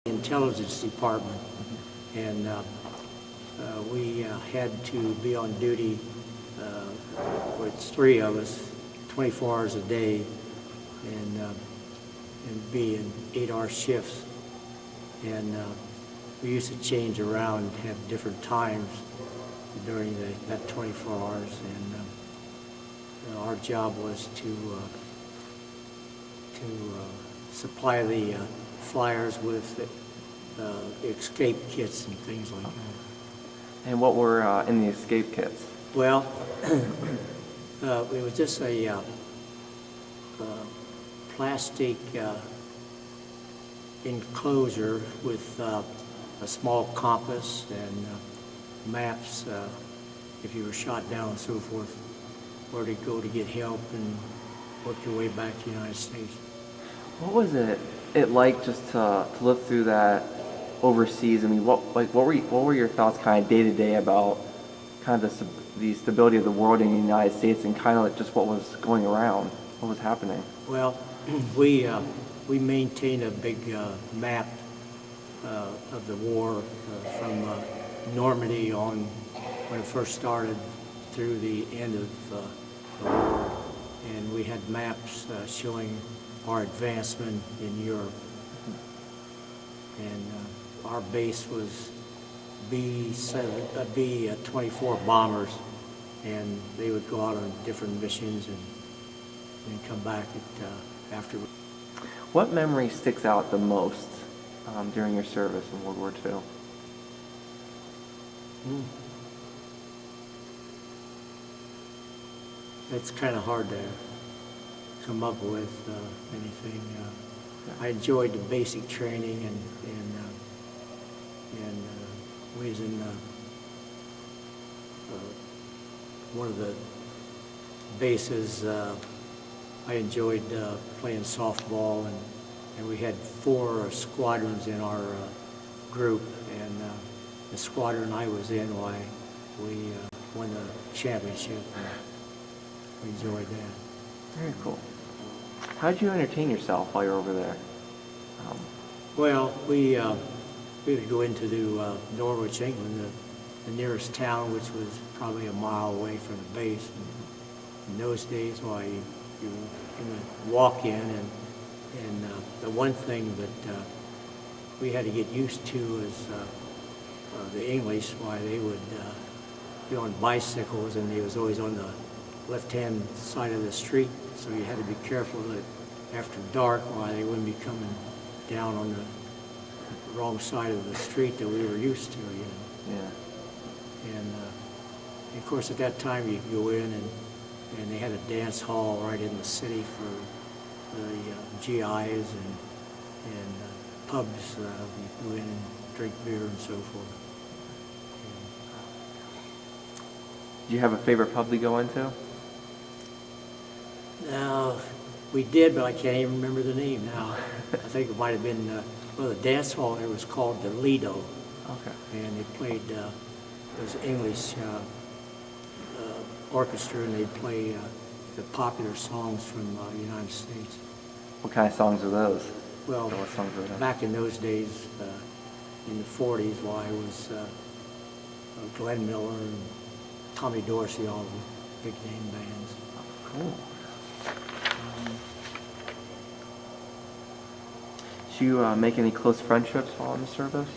intelligence department, and we had to be on duty with 3 of us 24 hours a day, and be in 8-hour shifts, and we used to change around and have different times during that 24 hours, and our job was to supply the flyers with escape kits and things like that. And what were in the escape kits? Well, it was just a plastic enclosure with a small compass and maps, if you were shot down and so forth, where to go to get help and work your way back to the United States. What was it like just to live through that overseas? I mean, what were your thoughts kind of day to day about kind of the stability of the world in the United States, and kind of like just what was going around, what was happening? Well, we maintained a big map of the war from Normandy on, when it first started, through the end of the war, and we had maps showing our advancement in Europe. And our base was B-24 bombers, and they would go out on different missions and come back after. What memory sticks out the most during your service in World War II? It's kind of hard to come up with anything. I enjoyed the basic training, and we was in one of the bases. I enjoyed playing softball, and we had 4 squadrons in our group, and the squadron I was in, we won the championship, and we enjoyed that. Very cool. How did you entertain yourself while you were over there? Well, we would go into Norwich, England, the nearest town, which was probably a mile away from the base. And in those days, you would walk in, and the one thing that we had to get used to is the English, why they would be on bicycles, and they was always on the left-hand side of the street, so you had to be careful that after dark, why they wouldn't be coming down on the wrong side of the street that we were used to, you know. Yeah. And of course, at that time, you could go in, and they had a dance hall right in the city for the GIs, and pubs. You could go in and drink beer and so forth. Do you have a favorite pub to go into? Now, we did, but I can't even remember the name now. I think it might have been, the dance hall there was called the Lido. Okay. And they played, it was English orchestra, and they'd play the popular songs from the United States. What kind of songs are those? Well, what songs were those? Back in those days, in the 40s, it was Glenn Miller and Tommy Dorsey, all the big name bands. Oh, cool. Did you make any close friendships while in the service?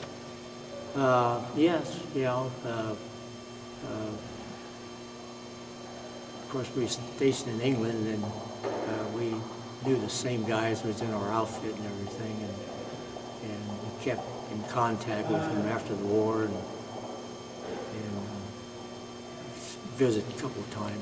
Yes, of course, we were stationed in England, and we knew the same guys who was in our outfit and everything, and we kept in contact with them after the war, and visited a couple of times.